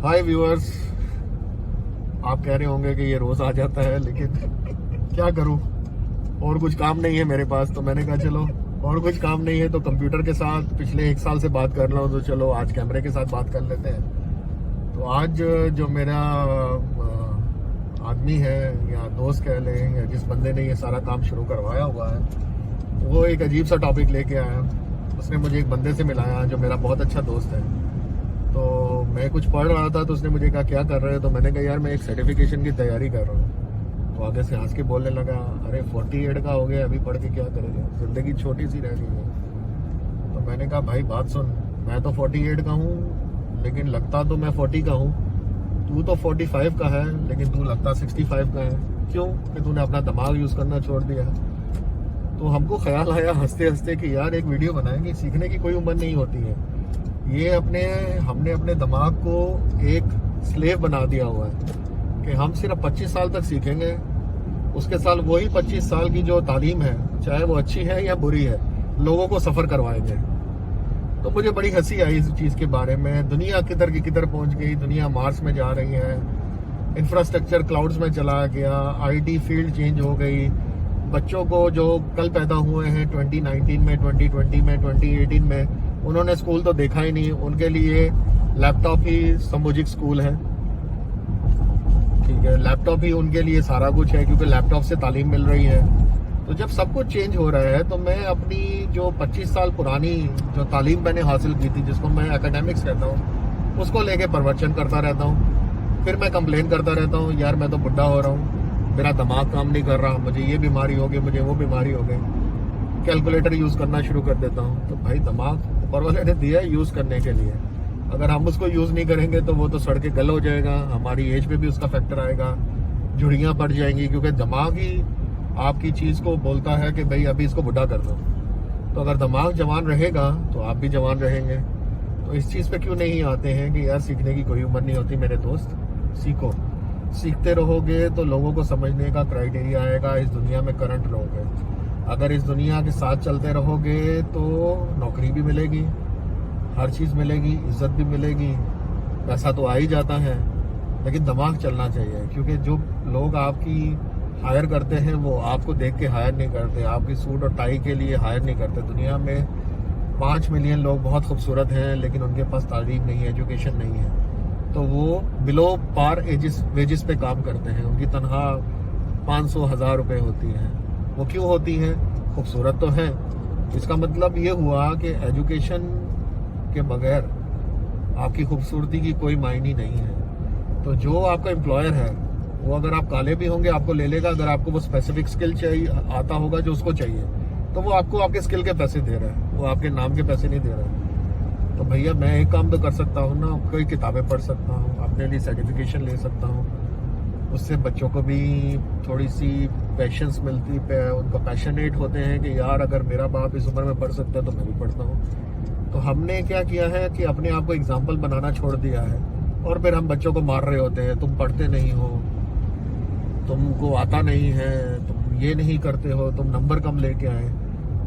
हाय viewers, आप कह रहे होंगे कि ये रोज आ जाता है, लेकिन क्या करूं, और कुछ काम नहीं है मेरे पास। तो मैंने कहा चलो और कुछ काम नहीं है तो कंप्यूटर के साथ पिछले 1 साल से बात कर रहा हूं, तो चलो आज कैमरे के साथ बात कर लेते हैं। तो आज जो मेरा आदमी है या दोस्त कह लें, या जिस बंदे ने ये सारा काम शुरू करवाया हुआ है, वो एक अजीब सा टॉपिक लेके आया। उसने मुझे एक बंदे से मिलाया जो मेरा बहुत अच्छा दोस्त है। तो मैं कुछ पढ़ रहा था तो उसने मुझे कहा क्या कर रहे हो, तो मैंने कहा यार मैं एक सर्टिफिकेशन की तैयारी कर रहा हूँ। तो आगे से हंस के बोलने लगा, अरे 48 का हो गया, अभी पढ़ के क्या करेगा, जिंदगी छोटी सी रह गई है। तो मैंने कहा भाई बात सुन, मैं तो 48 का हूँ लेकिन लगता तो मैं 40 का हूँ। तू तो 45 का है लेकिन तू लगता 65 का है। क्यों? कि तूने अपना दिमाग यूज करना छोड़ दिया। तो हमको ख्याल आया हंसते हंसते कि यार एक वीडियो बनाएंगे, सीखने की कोई उम्र नहीं होती है। ये हमने अपने दिमाग को एक स्लेव बना दिया हुआ है कि हम सिर्फ 25 साल तक सीखेंगे, उसके साल वही 25 साल की जो तालीम है, चाहे वो अच्छी है या बुरी है, लोगों को सफर करवाएंगे। तो मुझे बड़ी हंसी आई इस चीज के बारे में। दुनिया किधर की किधर पहुंच गई, दुनिया मार्स में जा रही है, इंफ्रास्ट्रक्चर क्लाउड्स में चला गया, आईटी फील्ड चेंज हो गई। बच्चों को जो कल पैदा हुए हैं 2019 में, 2020 में, 2018 में, उन्होंने स्कूल तो देखा ही नहीं। उनके लिए लैपटॉप ही सामूहिक स्कूल है। ठीक है, लैपटॉप ही उनके लिए सारा कुछ है, क्योंकि लैपटॉप से तालीम मिल रही है। तो जब सब कुछ चेंज हो रहा है तो मैं अपनी जो 25 साल पुरानी जो तालीम मैंने हासिल की थी, जिसको मैं एकेडमिक्स कहता हूँ, उसको लेके प्रवचन करता रहता हूँ। फिर मैं कंप्लेन करता रहता हूँ, यार मैं तो बुढ़ा हो रहा हूँ, मेरा दिमाग काम नहीं कर रहा, मुझे ये बीमारी हो गई, मुझे वो बीमारी हो गई। कैलकुलेटर यूज करना शुरू कर देता हूँ। तो भाई दिमाग ऊपर वाले ने दिया है यूज करने के लिए, अगर हम उसको यूज नहीं करेंगे तो वो तो सड़ के गल हो जाएगा, हमारी एज पे भी उसका फैक्टर आएगा, झुर्रियां पड़ जाएंगी। क्योंकि दिमाग ही आपकी चीज को बोलता है कि भाई अभी इसको बुढ़ा कर दो। तो अगर दिमाग जवान रहेगा तो आप भी जवान रहेंगे। तो इस चीज पे क्यों नहीं आते हैं कि यार सीखने की कोई उम्र नहीं होती मेरे दोस्त, सीखो। सीखते रहोगे तो लोगों को समझने का क्राइटेरिया आएगा, इस दुनिया में करंट रहोगे। अगर इस दुनिया के साथ चलते रहोगे तो नौकरी भी मिलेगी, हर चीज मिलेगी, इज्जत भी मिलेगी, पैसा तो आ ही जाता है, लेकिन दिमाग चलना चाहिए। क्योंकि जो लोग आपकी हायर करते हैं वो आपको देख के हायर नहीं करते, आपकी सूट और टाई के लिए हायर नहीं करते। दुनिया में 5 मिलियन लोग बहुत खूबसूरत हैं लेकिन उनके पास तालीम नहीं है, एजुकेशन नहीं है, तो वो बिलो पार वेजेस पे काम करते हैं। उनकी तनख्वाह 500-1000 रुपए होती है। वो क्यों होती है? खूबसूरत तो है। इसका मतलब ये हुआ कि एजुकेशन के बगैर आपकी खूबसूरती की कोई मायने नहीं है। तो जो आपका एम्प्लॉयर है वो अगर आप काले भी होंगे आपको ले लेगा, अगर आपको वो स्पेसिफिक स्किल चाहिए आता होगा जो उसको चाहिए, तो वो आपको आपके स्किल के पैसे दे रहा है, वो आपके नाम के पैसे नहीं दे रहा है। तो भैया मैं एक काम तो कर सकता हूँ ना, कई किताबें पढ़ सकता हूँ, अपने लिए सर्टिफिकेशन ले सकता हूँ, उससे बच्चों को भी थोड़ी सी पैशंस मिलती है, उनको पैशनेट होते हैं कि यार अगर मेरा बाप इस उम्र में पढ़ सकता है तो मैं भी पढ़ता हूँ। तो हमने क्या किया है कि अपने आप को एग्जाम्पल बनाना छोड़ दिया है, और फिर हम बच्चों को मार रहे होते हैं, तुम पढ़ते नहीं हो, तुमको आता नहीं है, तुम ये नहीं करते हो, तुम नंबर कम लेके आए।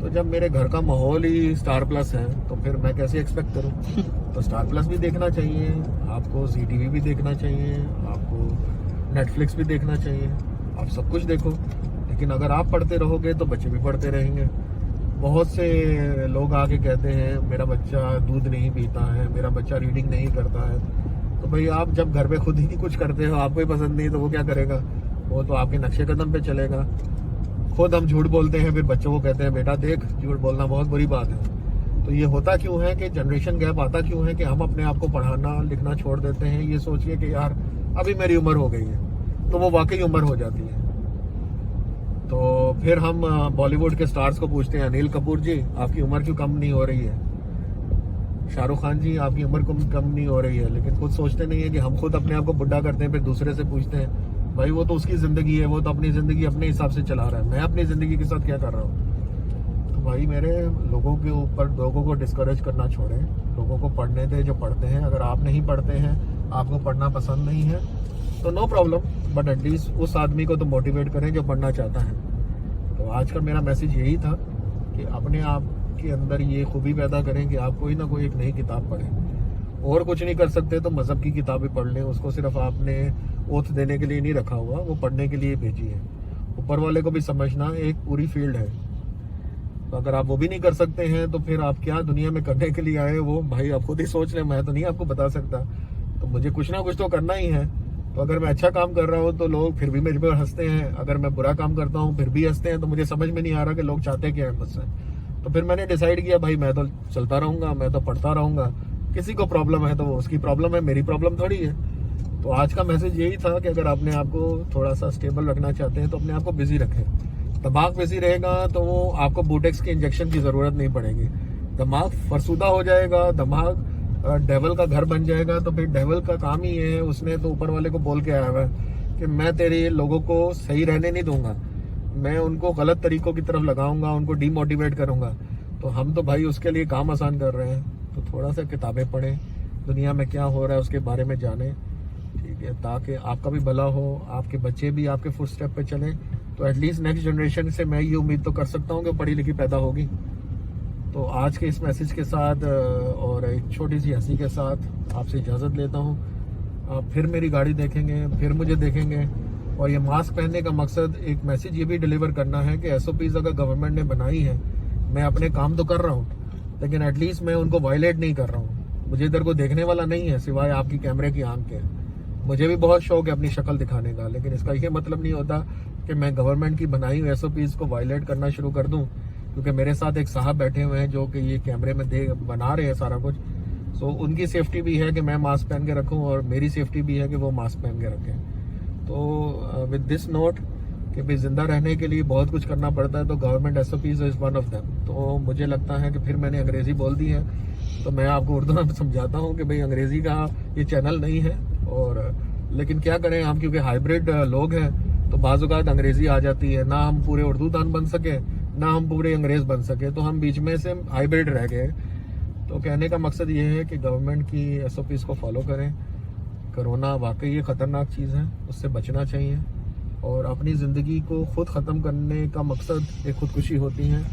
तो जब मेरे घर का माहौल ही स्टार प्लस है तो फिर मैं कैसे एक्सपेक्ट करूं? तो स्टार प्लस भी देखना चाहिए आपको, ZTV भी देखना चाहिए आपको, नेटफ्लिक्स भी देखना चाहिए, आप सब कुछ देखो। लेकिन अगर आप पढ़ते रहोगे तो बच्चे भी पढ़ते रहेंगे। बहुत से लोग आके कहते हैं मेरा बच्चा दूध नहीं पीता है, मेरा बच्चा रीडिंग नहीं करता है। तो भाई आप जब घर पे खुद ही कुछ करते हो, आपको ही पसंद नहीं, तो वो क्या करेगा? वो तो आपके नक्शे कदम पे चलेगा। खुद हम झूठ बोलते हैं, फिर बच्चों को कहते हैं बेटा देख झूठ बोलना बहुत बुरी बात है। तो ये होता क्यों है कि जनरेशन गैप आता क्यों है कि हम अपने आप को पढ़ाना लिखना छोड़ देते हैं, ये सोचिए कि यार अभी मेरी उम्र हो गई है, तो वो वाकई उम्र हो जाती है। तो फिर हम बॉलीवुड के स्टार्स को पूछते हैं, अनिल कपूर जी आपकी उम्र क्यों कम नहीं हो रही है, शाहरुख खान जी आपकी उम्र कम नहीं हो रही है, लेकिन खुद सोचते नहीं है कि हम खुद अपने आप को बुढ़ा करते हैं, फिर दूसरे से पूछते हैं भाई वो तो उसकी जिंदगी है, वो तो अपनी जिंदगी अपने हिसाब से चला रहा है, मैं अपनी जिंदगी के साथ क्या कर रहा हूँ? तो भाई मेरे लोगों के ऊपर, लोगों को डिस्करेज करना छोड़ें, लोगों को पढ़ने दें जो पढ़ते हैं। अगर आप नहीं पढ़ते हैं, आपको पढ़ना पसंद नहीं है तो नो प्रॉब्लम, बट एटलीस्ट उस आदमी को तो मोटिवेट करें जो पढ़ना चाहता है। तो आज का मेरा मैसेज यही था कि अपने आप के अंदर ये खूबी पैदा करें कि आप कोई ना कोई एक नई किताब पढ़ें। और कुछ नहीं कर सकते तो मजहब की किताबें पढ़ लें। उसको सिर्फ आपने ओथ देने के लिए नहीं रखा हुआ, वो पढ़ने के लिए भेजी है। ऊपर वाले को भी समझना एक पूरी फील्ड है। तो अगर आप वो भी नहीं कर सकते हैं तो फिर आप क्या दुनिया में करने के लिए आए, वो भाई आप खुद ही सोच लें, मैं तो नहीं आपको बता सकता। तो मुझे कुछ ना कुछ तो करना ही है। तो अगर मैं अच्छा काम कर रहा हूँ तो लोग फिर भी मेरे पर हंसते हैं, अगर मैं बुरा काम करता हूँ फिर भी हंसते हैं। तो मुझे समझ में नहीं आ रहा कि लोग चाहते क्या है मुझसे। तो फिर मैंने डिसाइड किया भाई मैं तो चलता रहूंगा, मैं तो पढ़ता रहूंगा। किसी को प्रॉब्लम है तो वो उसकी प्रॉब्लम है, मेरी प्रॉब्लम थोड़ी है। तो आज का मैसेज यही था कि अगर अपने आप को थोड़ा सा स्टेबल रखना चाहते हैं तो अपने आप को बिजी रखें। दिमाग बिजी रहेगा तो वो आपको बूटेक्स के इंजेक्शन की जरूरत नहीं पड़ेगी। दिमाग फरसुदा हो जाएगा, दिमाग डेवल का घर बन जाएगा। तो फिर डेवल का काम ही ये है, उसने तो ऊपर वाले को बोल के आया हुआ है कि मैं तेरे लोगों को सही रहने नहीं दूंगा, मैं उनको गलत तरीकों की तरफ लगाऊंगा, उनको डीमोटिवेट करूंगा। तो हम तो भाई उसके लिए काम आसान कर रहे हैं। तो थोड़ा सा किताबें पढ़ें, दुनिया में क्या हो रहा है उसके बारे में जानें, ठीक है, ताकि आपका भी भला हो, आपके बच्चे भी आपके फुट स्टेप पे चलें। तो एटलीस्ट नेक्स्ट जनरेशन से मैं ये उम्मीद तो कर सकता हूँ कि पढ़ी लिखी पैदा होगी। तो आज के इस मैसेज के साथ और एक छोटी सी हंसी के साथ आपसे इजाज़त लेता हूँ। आप फिर मेरी गाड़ी देखेंगे, फिर मुझे देखेंगे। और ये मास्क पहनने का मकसद एक मैसेज ये भी डिलीवर करना है कि SOPs अगर गवर्नमेंट ने बनाई है, मैं अपने काम तो कर रहा हूँ लेकिन एटलीस्ट मैं उनको वायलेट नहीं कर रहा हूँ। मुझे इधर को देखने वाला नहीं है सिवाय आपकी कैमरे की आंख के। मुझे भी बहुत शौक है अपनी शक्ल दिखाने का, लेकिन इसका ये मतलब नहीं होता कि मैं गवर्नमेंट की बनाई हुई SOPs को वायलेट करना शुरू कर दूं। क्योंकि मेरे साथ एक साहब बैठे हुए हैं जो कि ये कैमरे में बना रहे हैं सारा कुछ। सो उनकी सेफ्टी भी है कि मैं मास्क पहन के रखूं और मेरी सेफ्टी भी है कि वो मास्क पहन के रखें। तो विद दिस नोट कि भाई जिंदा रहने के लिए बहुत कुछ करना पड़ता है, तो government SOPs is one of them. तो मुझे लगता है कि फिर मैंने अंग्रेजी बोल दी है, तो मैं आपको उर्दू में समझाता हूँ कि भाई अंग्रेजी का ये चैनल नहीं है। और लेकिन क्या करें हम, क्योंकि हाइब्रिड लोग हैं तो बाज़-औक़ात अंग्रेजी आ जाती है। ना हम पूरे उर्दू दान बन सके, ना हम पूरे अंग्रेज बन सके, तो हम बीच में से हाइब्रिड रह गए। तो कहने का मकसद ये है कि गवर्नमेंट की SOPs को फॉलो करें। कोरोना वाकई ये ख़तरनाक चीज़ है, उससे बचना चाहिए। और अपनी ज़िंदगी को खुद ख़त्म करने का मकसद एक खुदकुशी होती है,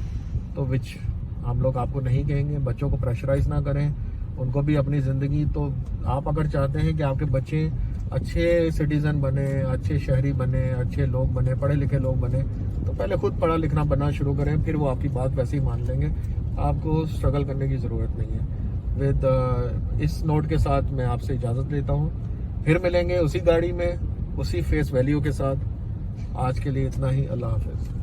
तो विच हम लोग आपको नहीं कहेंगे। बच्चों को प्रेशराइज ना करें, उनको भी अपनी ज़िंदगी, तो आप अगर चाहते हैं कि आपके बच्चे अच्छे सिटीज़न बने, अच्छे शहरी बने, अच्छे लोग बने, पढ़े लिखे लोग बने, तो पहले खुद पढ़ा लिखना बनना शुरू करें, फिर वो आपकी बात वैसे ही मान लेंगे। आपको स्ट्रगल करने की ज़रूरत नहीं है। विद इस नोट के साथ मैं आपसे इजाज़त लेता हूँ। फिर मिलेंगे उसी गाड़ी में, उसी फेस वैल्यू के साथ। आज के लिए इतना ही। अल्लाह हाफ़िज़।